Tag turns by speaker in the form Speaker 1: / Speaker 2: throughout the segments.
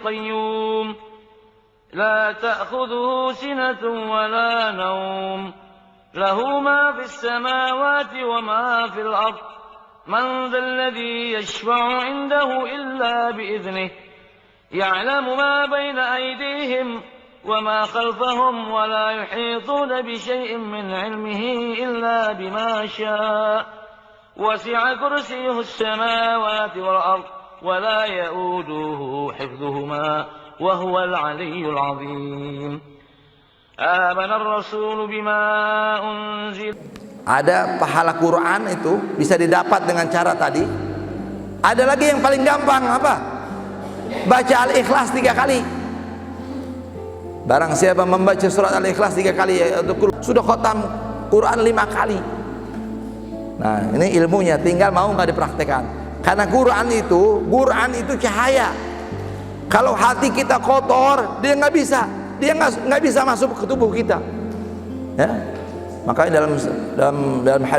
Speaker 1: القيوم لا تأخذه سنة ولا نوم له ما في السماوات وما في الأرض من ذا الذي يشفع عنده إلا بإذنه يعلم ما بين أيديهم وما خلفهم ولا يحيطون بشيء من علمه إلا بما شاء وسع كرسيه السماوات والأرض ولا يؤوده حفظهما وهو العلي العظيم آمن الرسول بما أنزل.
Speaker 2: Ada pahala Quran itu bisa didapat dengan cara tadi. Ada lagi yang paling gampang apa? Baca Al-Ikhlas 3 kali. Barang siapa membaca surat Al-Ikhlas 3 kali sudah khatam Quran 5 kali. Nah, ini ilmunya, tinggal mau nggak dipraktekkan. Karena Quran itu cahaya. Kalau hati kita kotor, dia nggak bisa masuk ke tubuh kita. Ya, makanya dalam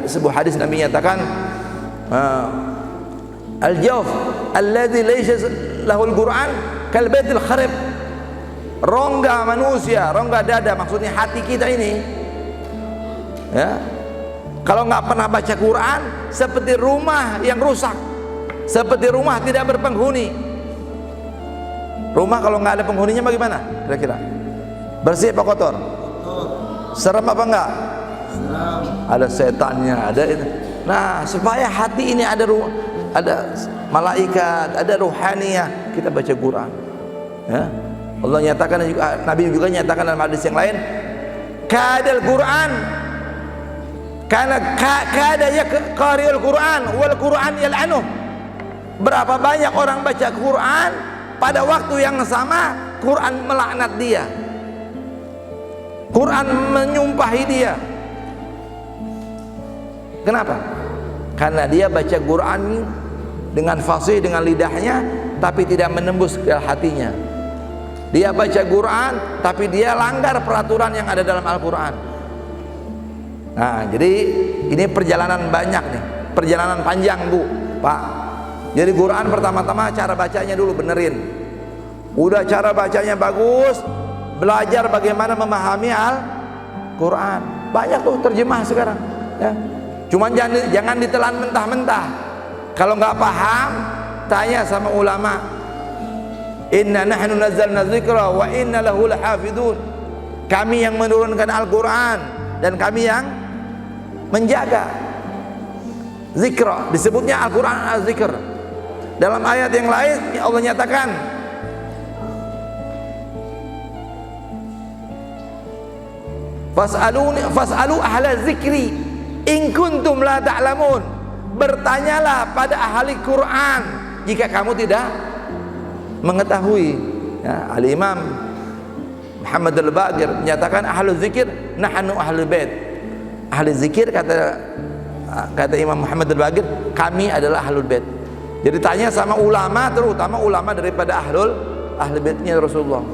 Speaker 2: sebuah hadis Nabi nyatakan, al-jawf alladzi laysa lahul Quran kal baitil kharib. Rongga manusia, rongga dada, maksudnya hati kita ini, ya, kalau nggak pernah baca Quran seperti rumah yang rusak, seperti rumah tidak berpenghuni. Rumah kalau nggak ada penghuninya bagaimana kira-kira? Bersih apa kotor? Serem apa enggak? Serem. Ada setannya, ada itu. Nah, supaya hati ini ada malaikat, ada ruhaniyah, kita baca Quran. Ya. Allah nyatakan juga, Nabi juga nyatakan dalam hadis yang lain, kadal Quran karena kada ya qari'ul Quran wal Quran yal'anuh. Berapa banyak orang baca Quran, pada waktu yang sama Quran melaknat dia, Quran menyumpahi dia. Kenapa? Karena dia baca Quran dengan fasih, dengan lidahnya, tapi tidak menembus ke hatinya. Dia baca Quran tapi dia langgar peraturan yang ada dalam Al-Quran. Nah, jadi ini perjalanan banyak nih, perjalanan panjang Bu, Pak. Jadi Quran pertama-tama cara bacanya dulu benerin. Udah cara bacanya bagus, belajar bagaimana memahami Al-Quran. Banyak tuh terjemah sekarang, ya. Cuman jangan ditelan mentah-mentah. Kalau nggak paham, tanya sama ulama. Inna nahnu nazzalna dzikra wa inna lahu lahafidun. Kami yang menurunkan Al-Quran dan kami yang menjaga. Zikra disebutnya Al-Quran az-zikr. Dalam ayat yang lain Allah nyatakan, fas'alu ahla zikri in kuntum la ta'lamun. Bertanyalah pada ahli Quran jika kamu tidak mengetahui. Ya, Al-Imam Muhammad Al-Baqir menyatakan ahlu zikir nahnu ahlul bait. Ahli zikir kata Imam Muhammad Al-Baqir, kami adalah ahlul bait. Jadi tanya sama ulama, terutama ulama daripada ahlul baitnya Rasulullah.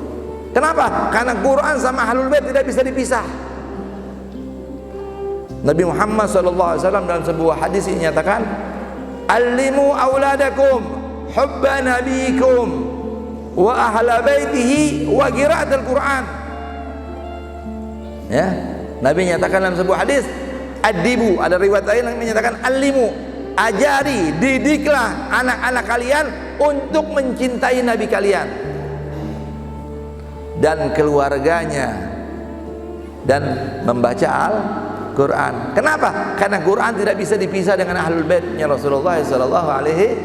Speaker 2: Kenapa? Karena Quran sama ahlul bait tidak bisa dipisah. Nabi Muhammad SAW dalam sebuah hadis ini menyatakan, allimu auladakum hubba nabiyikum wa ahla baitihi wa qira'atul Quran. Ya, Nabi nyatakan dalam sebuah hadis, adibu, ada riwayat lain yang menyatakan allimu, ajari, didiklah anak-anak kalian untuk mencintai Nabi kalian dan keluarganya dan membaca Al-Quran. Kenapa? Karena Quran tidak bisa dipisah dengan ahlul baitnya Rasulullah sallallahu alaihi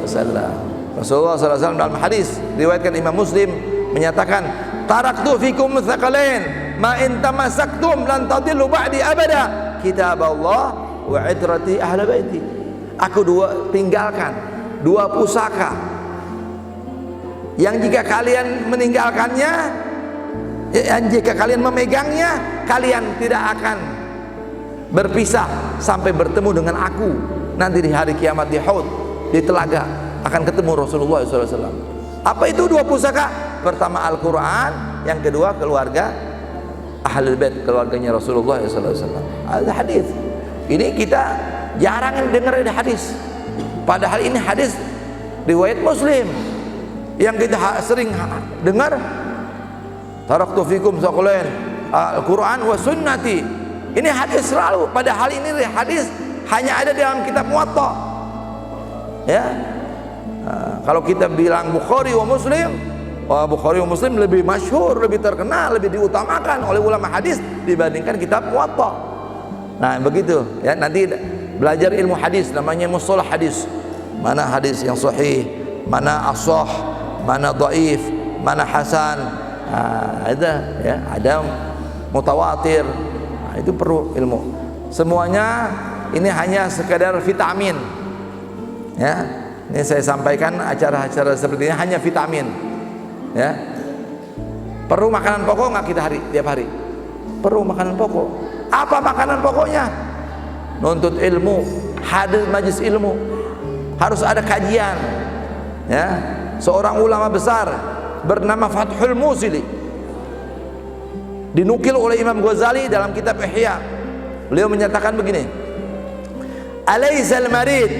Speaker 2: wasallam. Rasulullah sallallahu alaihi wasallam dalam hadis riwayatkan Imam Muslim menyatakan, taraktu fikum tsaqalain ma in tamassaktum lan tadillu ba'di abada, kitaballah wa itrati ahli baiti. Aku tinggalkan dua pusaka yang jika kalian meninggalkannya, yang jika kalian memegangnya, kalian tidak akan berpisah sampai bertemu dengan aku nanti di hari kiamat di Hud, di telaga akan ketemu Rasulullah SAW. Apa itu dua pusaka? Pertama Al-Quran, yang kedua keluarga Ahlul Bait, keluarganya Rasulullah SAW. Ada hadis. Ini kita jarang dengar ada hadis. Padahal ini hadis riwayat Muslim. yang kita sering dengar, taraktu fikum tsaqalain, Al-Quran wa sunnati. Ini hadis selalu, padahal ini hadis hanya ada dalam kitab Muwatta. Ya, kalau kita bilang Bukhari wa Muslim, Bukhari wa Muslim lebih masyhur, lebih terkenal, lebih diutamakan oleh ulama hadis dibandingkan kitab Muwatta. Nah begitu ya, nanti belajar ilmu hadis, namanya mustalah hadis. Mana hadis yang sahih, mana ashah, mana dhaif, mana hasan. Ada ya, ada mutawatir. Nah, itu perlu ilmu. Semuanya ini hanya sekadar vitamin. Ya, ini saya sampaikan acara-acara seperti ini hanya vitamin. Ya, perlu makanan pokok nggak kita tiap hari? Perlu makanan pokok. Apa makanan pokoknya? Nuntut ilmu, hadir majlis ilmu, harus ada kajian. Ya, seorang ulama besar bernama Fathul Musili, dinukil oleh Imam Ghazali dalam kitab Ihya. Beliau menyatakan begini: alaysal marid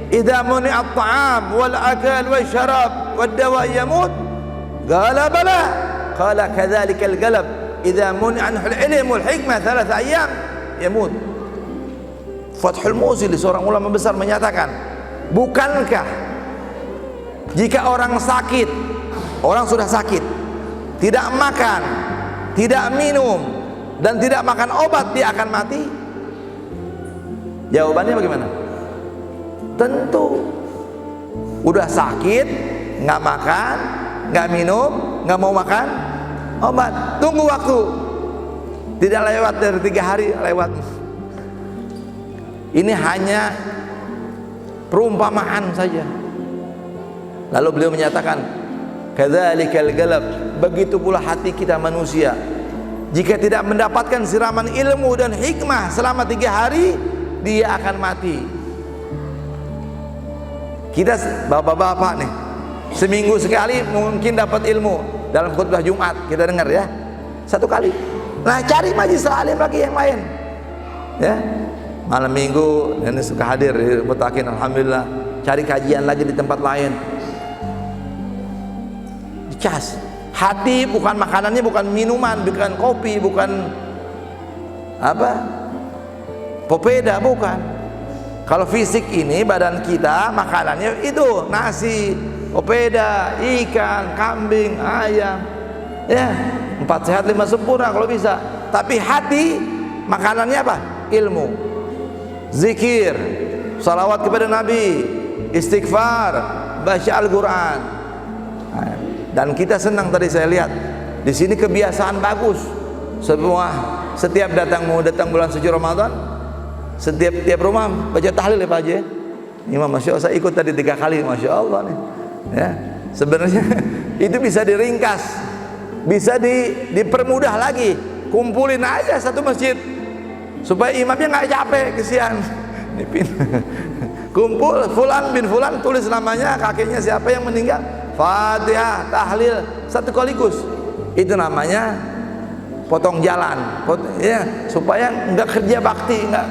Speaker 2: idza muni'a at-ta'am wal akal wal syarab wad dawa yamut? Qala bala. Qala kadzalika al-qalb idza muni'a al-ilm wal hikmah 3 ayyam yamut. Fathul Musili, seorang ulama besar, menyatakan, bukankah jika orang sakit, orang sudah sakit, tidak makan, tidak minum, dan tidak makan obat, dia akan mati? Jawabannya bagaimana? Tentu. Udah sakit, nggak makan, nggak minum, nggak mau makan obat, tunggu waktu. Tidak lewat dari 3 hari, lewat. Ini hanya perumpamaan saja. Lalu beliau menyatakan, kadzalikal qalb, begitu pula hati kita manusia. Jika tidak mendapatkan siraman ilmu dan hikmah selama 3 hari, dia akan mati. Kita bapak-bapak nih, seminggu sekali mungkin dapat ilmu dalam khutbah Jumat, kita dengar ya, 1 kali. Nah, cari majlis alim lagi yang lain. Ya, malam minggu ini suka hadir di Mutakin, alhamdulillah. Cari kajian lagi di tempat lain. Dicas. Hati bukan makanannya, bukan minuman, bukan kopi, bukan apa, popeda, bukan. Kalau fisik ini badan kita makanannya itu nasi, popeda, ikan, kambing, ayam. Ya, 4 sehat 5 sempurna kalau bisa. Tapi hati makanannya apa? Ilmu, zikir, salawat kepada Nabi, istighfar, baca Al-Quran. Dan kita senang, tadi saya lihat di sini kebiasaan bagus. Setiap mau datang bulan suci Ramadan, setiap rumah baca tahlil ya Pak Haji. Imam, masya Allah, saya ikut tadi 3 kali, masya Allah nih. Ya, sebenarnya itu bisa diringkas, bisa dipermudah lagi. Kumpulin aja satu masjid supaya imamnya nggak capek, kesian. Kumpul fulan bin fulan, tulis namanya, kakeknya siapa yang meninggal, Fatihah, tahlil satu sekaligus. Itu namanya potong jalan, ya, supaya nggak kerja bakti, nggak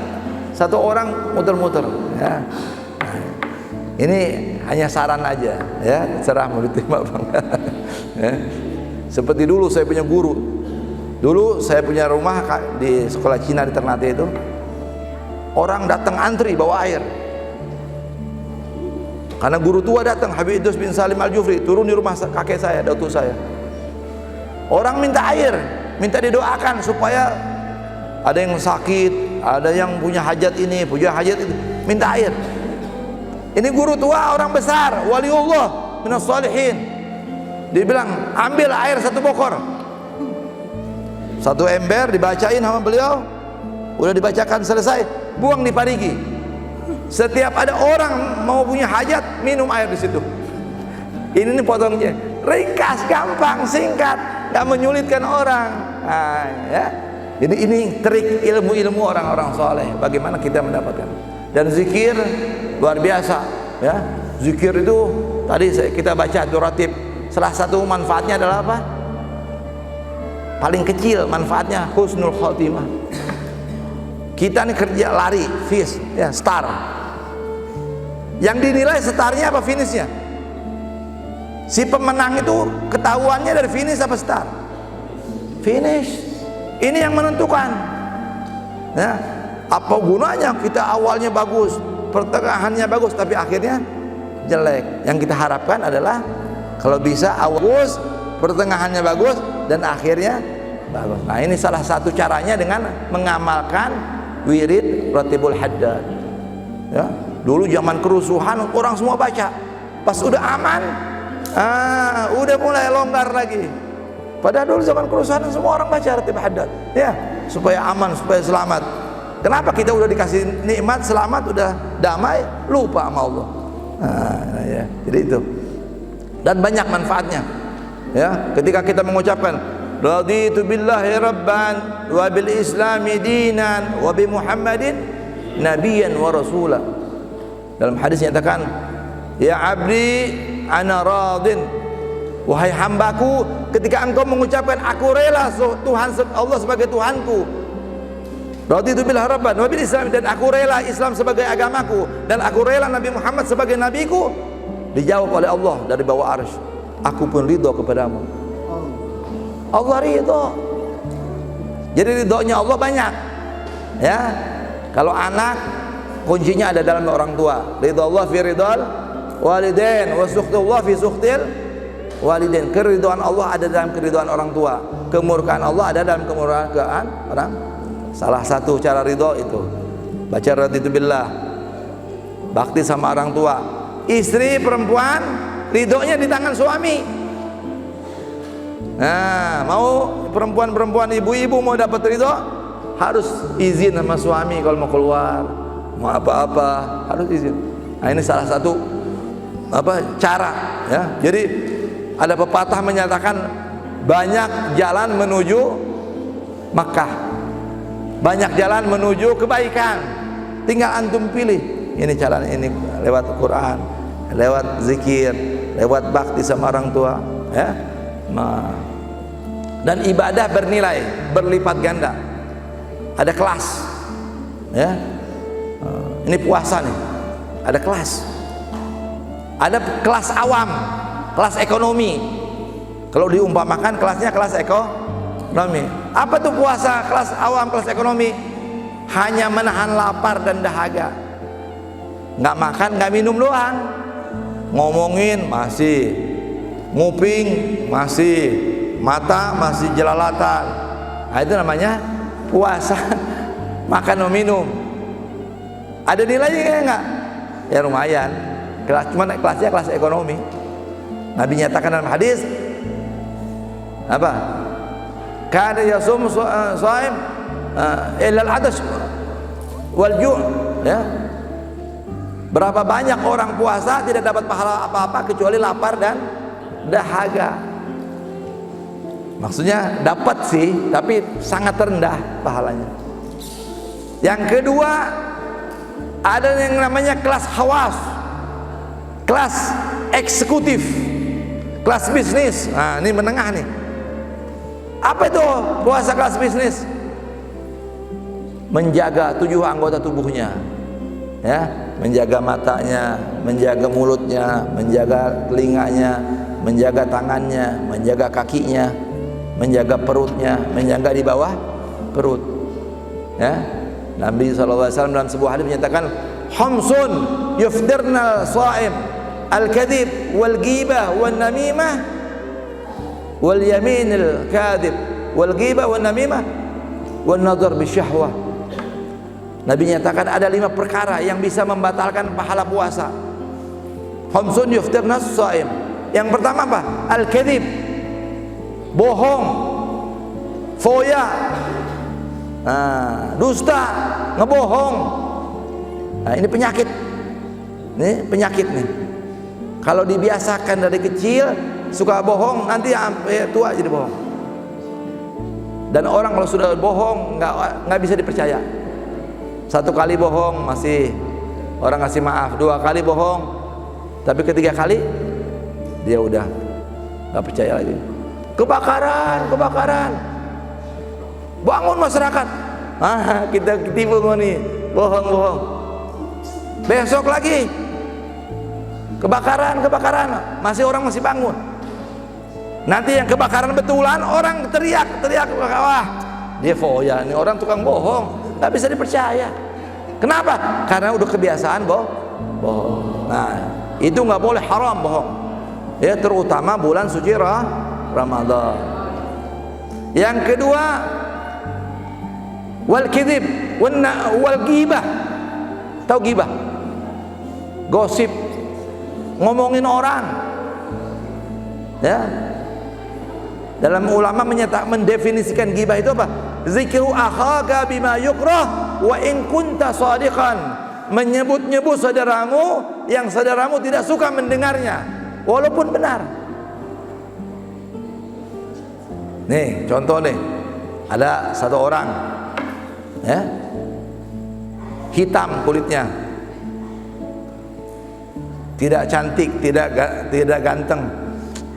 Speaker 2: satu orang muter-muter. Ya. Ini hanya saran aja, ya, serah mau diterima bang. Ya. Seperti dulu saya punya guru. Dulu saya punya rumah di sekolah Cina di Ternate itu. Orang datang antri bawa air. Karena guru tua datang, Habib Idrus bin Salim Al-Jufri, turun di rumah kakek saya, datuk saya. Orang minta air, minta didoakan supaya ada yang sakit, ada yang punya hajat ini, punya hajat itu, minta air. Ini guru tua, orang besar, waliullah minas salihin. Dia bilang, ambil air 1 bokor, 1 ember, dibacain sama beliau. Udah dibacakan selesai, buang di parigi. Setiap ada orang mau punya hajat, minum air di situ. Ini nih potongnya, ringkas, gampang, singkat, nggak menyulitkan orang. Nah, ya. Jadi ini trik ilmu-ilmu orang-orang soleh. Bagaimana kita mendapatkan? Dan zikir luar biasa. Ya, zikir itu tadi kita baca Duratib. Salah satu manfaatnya adalah apa? Paling kecil manfaatnya husnul khotimah. Kita nih kerja lari, ya, star. Yang dinilai startnya apa finishnya? Si pemenang itu ketahuannya dari finish apa start? Finish. Ini yang menentukan. Ya, apa gunanya kita awalnya bagus, pertengahannya bagus, tapi akhirnya jelek. Yang kita harapkan adalah kalau bisa awal bagus, pertengahannya bagus, dan akhirnya bagus. Nah, ini salah satu caranya dengan mengamalkan wirid Ratibul Haddad. Ya, dulu zaman kerusuhan orang semua baca. Pas udah aman, udah mulai longgar lagi. Padahal dulu zaman kerusuhan semua orang baca Ratibul Haddad. Ya, supaya aman, supaya selamat. Kenapa kita udah dikasih nikmat selamat, udah damai, lupa sama Allah. Nah, ya, jadi itu. Dan banyak manfaatnya. Ya, ketika kita mengucapkan raditu billahi rabban wa bil islami dinan wa bi muhammadin nabiyyan wa rasula. Dalam hadis nyatakan, ya abdi ana radin, wahai hambaku, ketika engkau mengucapkan aku rela Tuhan Allah sebagai Tuhanku, raditu billahi rabban wa bil islam, dan aku rela Islam sebagai agamaku, dan aku rela Nabi Muhammad sebagai nabiku, dijawab oleh Allah dari bawah arsy, aku pun ridho kepadamu. Allah ridho. Jadi ridhonya Allah banyak. Ya, kalau anak kuncinya ada dalam orang tua. Ridho Allah fi ridhal walidain wa sukhtullah fi sukhtil walidain. Keridhaan Allah ada dalam keridhaan orang tua. Kemurkaan Allah ada dalam kemurkaan orang. Salah satu cara ridho itu baca raditu billah, bakti sama orang tua. Istri perempuan ridhonya di tangan suami. Nah, mau perempuan-perempuan, ibu-ibu mau dapat ridho, harus izin sama suami kalau mau keluar, mau apa-apa harus izin. Nah, ini salah satu cara, ya. Jadi ada pepatah menyatakan banyak jalan menuju Makkah, banyak jalan menuju kebaikan, tinggal antum pilih. Ini jalan ini lewat Quran, lewat zikir, lewat bakti sama orang tua, ya. Nah, dan ibadah bernilai berlipat ganda. Ada kelas, ya. Ini puasa nih, ada kelas. Ada kelas awam, kelas ekonomi. Kalau diumpamakan kelasnya kelas ekonomi. Apa tuh puasa? Kelas awam, kelas ekonomi. Hanya menahan lapar dan dahaga. Nggak makan, nggak minum doang. Ngomongin masih, nguping masih, mata masih jelalatan. Nah, itu namanya puasa. Makan dan minum. Ada nilainya enggak? Ya lumayan. Cuman kelasnya kelas ekonomi. Nabi nyatakan dalam hadis apa? Kana yasum shaim illa al-'atash wal ju', ya. Berapa banyak orang puasa tidak dapat pahala apa-apa kecuali lapar dan dahaga. Maksudnya dapat sih, tapi sangat rendah pahalanya. Yang kedua, ada yang namanya kelas hawas, kelas eksekutif, kelas bisnis. Nah, ini menengah nih. Apa itu puasa kelas bisnis? Menjaga 7 anggota tubuhnya, ya, menjaga matanya, menjaga mulutnya, menjaga telinganya, menjaga tangannya, menjaga kakinya, menjaga perutnya, menjaga di bawah perut, ya. Nabi SAW dalam sebuah hadis menyatakan, "Khamsun yufdirna shaim, al-kadhib wal ghibah wan namimah wal yaminil kadhib wal ghibah wan namimah wan nadhar bisyahwah." Nabi nyatakan ada 5 perkara yang bisa membatalkan pahala puasa. Khamsun yufdirna shaim. Yang pertama apa? Al-kadhib, bohong, foya, dusta, ngebohong. Nah, ini penyakit. Ini penyakit nih. Kalau dibiasakan dari kecil suka bohong, nanti sampai tua jadi bohong. Dan orang kalau sudah bohong nggak bisa dipercaya. 1 kali bohong masih orang ngasih maaf, 2 kali bohong, tapi ketiga kali dia udah nggak percaya lagi. Kebakaran, bangun masyarakat. Kita ketipu nih, bohong. Besok lagi Kebakaran, masih orang masih bangun. Nanti yang kebakaran betulan, orang teriak, wah, dia foya, ini orang tukang bohong, nggak bisa dipercaya. Kenapa? Karena udah kebiasaan bohong. Nah, itu nggak boleh, haram bohong. Ya, terutama bulan suci Ramadan. Yang kedua, wal kidib, wal ghibah. Tahu ghibah? Gosip, ngomongin orang. Ya. Dalam ulama mendefinisikan ghibah itu apa? Zikru akhaka bima yukrah wa in kunta shadiqan. Menyebut-nyebut saudaramu yang saudaramu tidak suka mendengarnya walaupun benar. Nih, contoh nih. Ada satu orang, ya, hitam kulitnya, tidak cantik, tidak ganteng.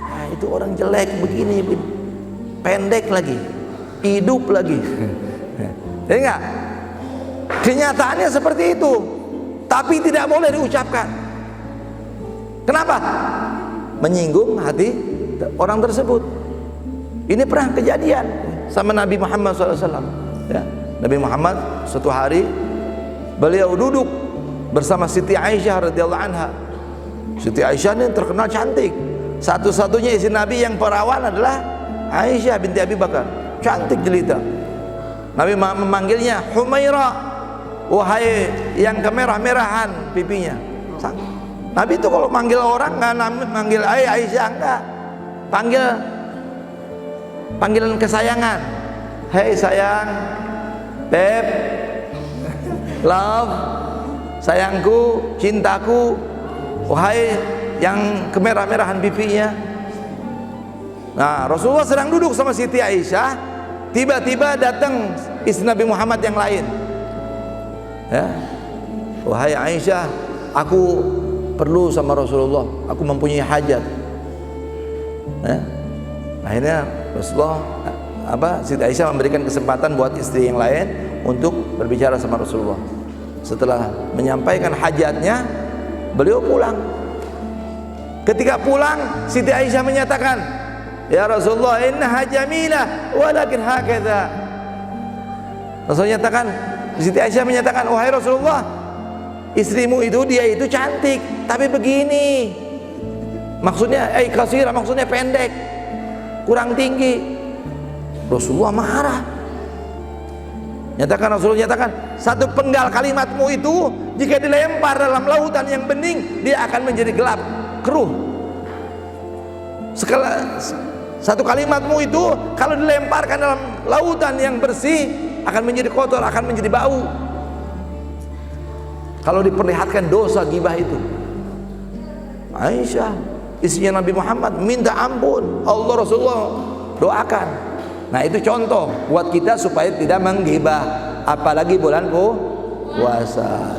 Speaker 2: Nah, itu orang jelek begini, pendek lagi, hidup lagi. Ya enggak? Kenyataannya seperti itu, tapi tidak boleh diucapkan. Kenapa? Menyinggung hati orang tersebut. Ini pernah kejadian sama Nabi Muhammad SAW. Ya, Nabi Muhammad suatu hari beliau duduk bersama Siti Aisyah radhiyallahu anha. Siti Aisyah ini terkenal cantik. Satu-satunya istri Nabi yang perawan adalah Aisyah binti Abi Bakar. Cantik jelita. Nabi memanggilnya Humaira, wahai yang kemerah-merahan pipinya. Nabi itu kalau manggil orang nggak manggil Aisyah, enggak, panggilan kesayangan. Hei sayang, beb, love, sayangku, cintaku, wahai yang kemerah-merahan pipinya. Nah, Rasulullah sedang duduk sama Siti Aisyah, tiba-tiba datang istri Nabi Muhammad yang lain. Ya, wahai Aisyah, aku perlu sama Rasulullah, aku mempunyai hajat. Ya. Akhirnya Rasulullah Siti Aisyah memberikan kesempatan buat istri yang lain untuk berbicara sama Rasulullah. Setelah menyampaikan hajatnya, beliau pulang. Ketika pulang, Siti Aisyah menyatakan, ya Rasulullah, innaha jamilah walakin hakadha. Rasulullah nyatakan, Siti Aisyah menyatakan, wahai Rasulullah, istrimu itu, dia itu cantik, tapi begini. Maksudnya qasira, maksudnya pendek, kurang tinggi. Rasulullah marah. Rasulullah nyatakan, satu penggal kalimatmu itu jika dilempar dalam lautan yang bening, dia akan menjadi gelap, keruh. Satu kalimatmu itu kalau dilemparkan dalam lautan yang bersih akan menjadi kotor, akan menjadi bau. Kalau diperlihatkan dosa ghibah itu, Aisyah istrinya Nabi Muhammad minta ampun, Allah Rasulullah doakan. Nah, itu contoh buat kita supaya tidak menggibah, apalagi bulan puasa.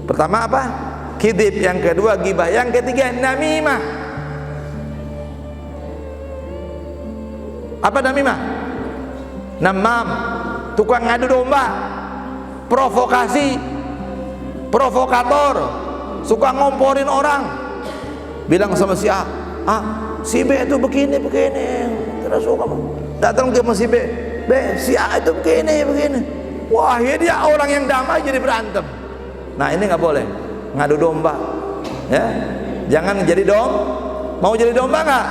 Speaker 2: Pertama apa? Kidib. Yang kedua gibah. Yang ketiga namimah. Apa namimah? Namam, tukang ngadu domba, provokasi, provokator, suka ngomporin orang, bilang sama si A, si B itu begini, tidak suka. Datang ke si B, si A itu begini. Wah, ya dia orang yang damai jadi berantem. Nah, ini nggak boleh, ngadu domba. Ya, jangan jadi mau jadi domba nggak?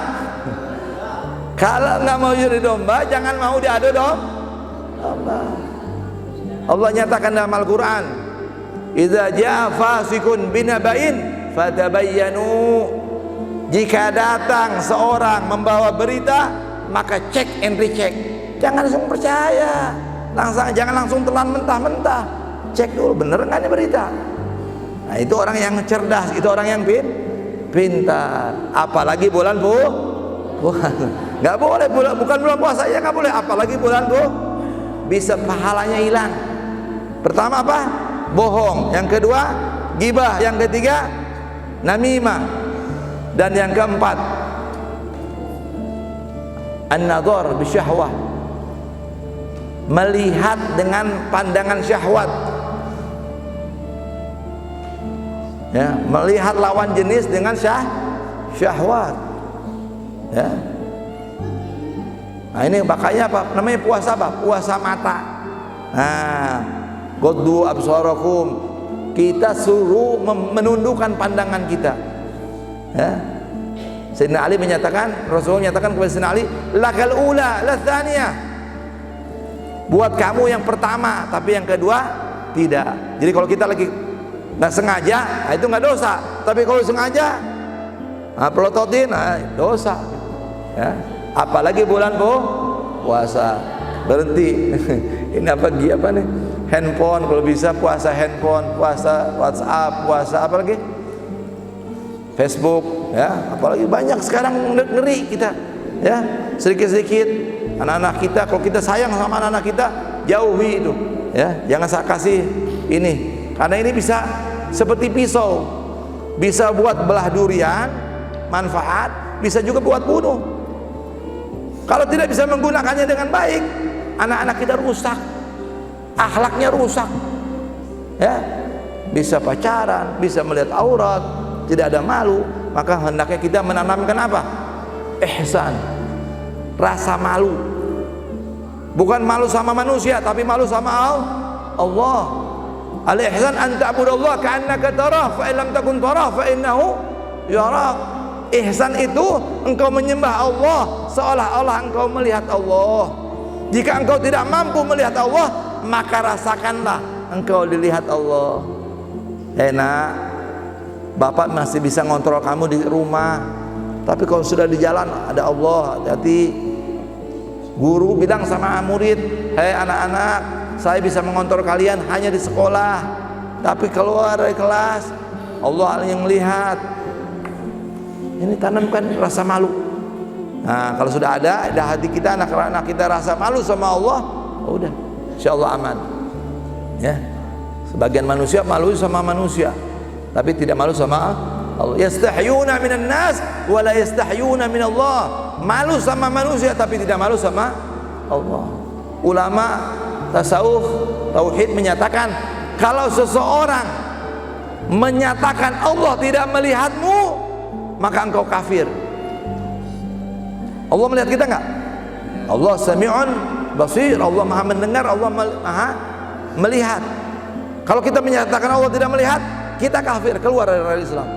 Speaker 2: Kalau nggak mau jadi domba, jangan mau diadu domba. Allah nyatakan dalam Al-Quran, idza jaa fasikun binaba'in fatabayyanu. Jika datang seorang membawa berita, maka cek and recheck. Jangan langsung percaya, jangan langsung telan mentah-mentah. Cek dulu bener nggak ini berita. Nah, itu orang yang cerdas, itu orang yang pintar. Apalagi bulan nggak boleh, bukan bulan puasa ya nggak boleh. Apalagi bulan bisa pahalanya hilang. Pertama apa? Bohong. Yang kedua ghibah. Yang ketiga namimah. Dan yang keempat an-nadhar bisyahwah, melihat dengan pandangan syahwat. Ya, melihat lawan jenis dengan syahwat. Ya. Nah, ini makanya apa? Namanya puasa apa? Puasa mata. Nah, ghuddu absarakum. Kita suruh menundukkan pandangan kita. Ya. Sayyidina Ali menyatakan, Rasulullah menyatakan kepada Sayyidina Ali, lakal ula, la tsaniyah. Buat kamu yang pertama, tapi yang kedua tidak. Jadi kalau kita lagi nggak sengaja, nah itu nggak dosa. Tapi kalau sengaja, pelototin, dosa. Ya. Apalagi bulan puasa, berhenti. Ini apa nih? Handphone, kalau bisa puasa handphone, puasa WhatsApp, puasa apa lagi? Facebook, ya. Apalagi banyak sekarang ngeri kita, ya. Sedikit-sedikit anak-anak kita, kalau kita sayang sama anak-anak kita, jauhi itu, ya. Jangan saya kasih ini, karena ini bisa seperti pisau, bisa buat belah durian, manfaat, bisa juga buat bunuh. Kalau tidak bisa menggunakannya dengan baik, anak-anak kita rusak, akhlaknya rusak, ya. Bisa pacaran, bisa melihat aurat, tidak ada malu. Maka hendaknya kita menanamkan apa? Ihsan, rasa malu. Bukan malu sama manusia, tapi malu sama Allah. Al-ihsan an ta'budallaha ka'annaka tarah, fa in lam takun tarah fa innahu yarak. Ihsan itu engkau menyembah Allah seolah-olah engkau melihat Allah. Jika engkau tidak mampu melihat Allah, maka rasakanlah engkau dilihat Allah. Enak, bapak masih bisa ngontrol kamu di rumah, tapi kalau sudah di jalan ada Allah, hati-hati. Guru bilang sama murid, hei anak-anak, saya bisa mengontrol kalian hanya di sekolah, tapi keluar dari kelas Allah yang melihat. Ini tanamkan rasa malu. Nah, kalau sudah ada hati kita, anak-anak kita rasa malu sama Allah, udah, insyaallah aman. Ya, sebagian manusia malu sama manusia, tapi tidak malu sama Allah. Yastahyuna minan nas wa la yastahyuna min Allah. Malu sama manusia tapi tidak malu sama Allah. Ulama tasawuf tauhid menyatakan, kalau seseorang menyatakan Allah tidak melihatmu, maka engkau kafir. Allah melihat kita enggak? Allah Sami'un Basir, Allah Maha mendengar, Allah Maha melihat. Kalau kita menyatakan Allah tidak melihat, kita kafir, keluar dari Islam.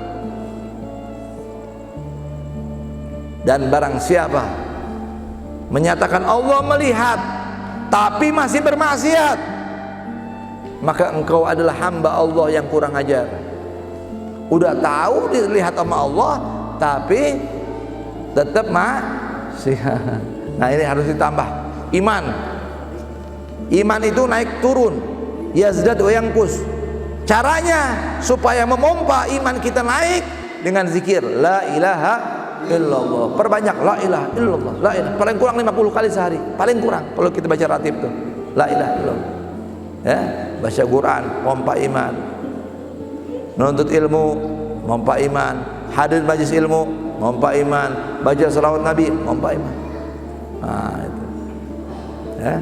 Speaker 2: Dan barang siapa menyatakan Allah melihat tapi masih bermaksiat, maka engkau adalah hamba Allah yang kurang ajar. Udah tahu dilihat sama Allah tapi tetap maksiat. Nah, ini harus ditambah iman. Iman itu naik turun, yazdad wa yanqus. Caranya supaya memompa iman kita naik dengan zikir la ilaha illallah. Perbanyak la ilaha illallah, la ilaha. Paling kurang 50 kali sehari, paling kurang kalau kita baca ratib tuh. La ilaha illallah. Ya, baca Quran, pompa iman. Menuntut ilmu, pompa iman. Hadir majlis ilmu, pompa iman. Baca selawat Nabi, pompa iman. Nah, itu. Ya.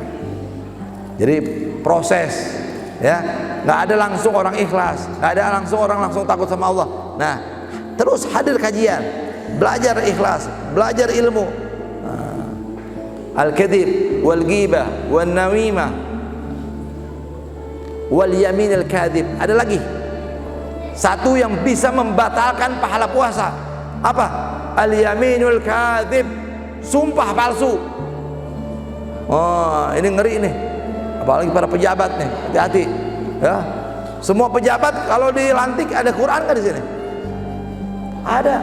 Speaker 2: Jadi proses, ya, nggak ada langsung orang ikhlas, nggak ada langsung orang langsung takut sama Allah. Nah, terus hadir kajian, belajar ikhlas, belajar ilmu. Al-kadhib wal ghibah wan namimah wal yamin al-kadhib. Ada lagi satu yang bisa membatalkan pahala puasa. Apa? Al-yaminul kadhib, sumpah palsu. Oh, ini ngeri nih. Apalagi para pejabat nih, hati-hati. Ya. Semua pejabat kalau dilantik ada Quran nggak di sini? Ada.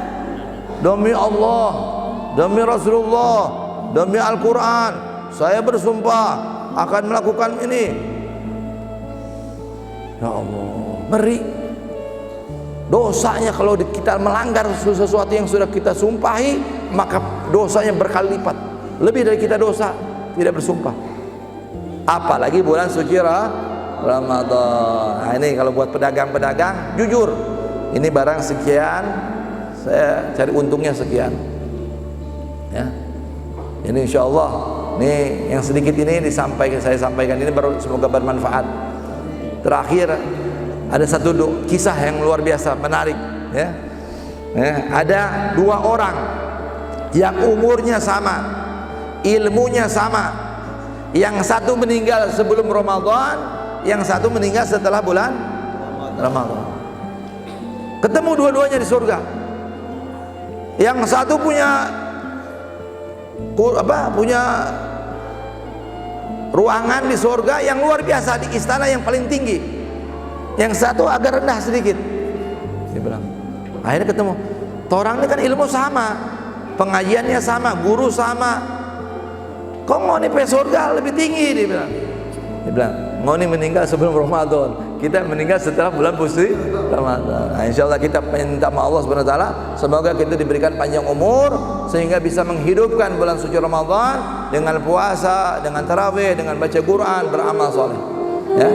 Speaker 2: Demi Allah, demi Rasulullah, demi Al-Quran, saya bersumpah akan melakukan ini. Ya Allah, ngeri. Dosanya kalau kita melanggar sesuatu yang sudah kita sumpahi, maka dosanya berkali lipat, lebih dari kita dosa tidak bersumpah. Apalagi bulan suci Ramadan. Nah, ini kalau buat pedagang-pedagang, jujur, ini barang sekian, saya cari untungnya sekian. Ya, ini insya Allah, nih yang sedikit ini saya sampaikan ini baru semoga bermanfaat. Terakhir, Ada satu kisah yang luar biasa menarik, ya. Ada dua orang yang umurnya sama, ilmunya sama. Yang satu meninggal sebelum Ramadan, yang satu meninggal setelah bulan Ramadan. Ketemu dua-duanya di surga. Yang satu punya ruangan di surga yang luar biasa, di istana yang paling tinggi. Yang satu agak rendah sedikit. Dia bilang, akhirnya ketemu. Orang ini kan ilmu sama, pengajiannya sama, guru sama. Kok ngoni pe surga lebih tinggi? Dia bilang, ngoni meninggal sebelum Ramadan, kita meninggal setelah bulan puasa Ramadan. Nah, insyaallah kita minta sama Allah Subhanahu wa taala, semoga kita diberikan panjang umur sehingga bisa menghidupkan bulan suci Ramadan dengan puasa, dengan tarawih, dengan baca Quran, beramal soleh. Ya.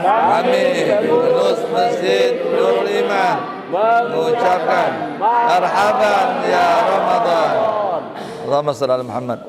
Speaker 2: Kami pengurus Masjid Nur 5 mengucapkan marhaban ya Ramadan. Allahumma shalli ala Muhammad.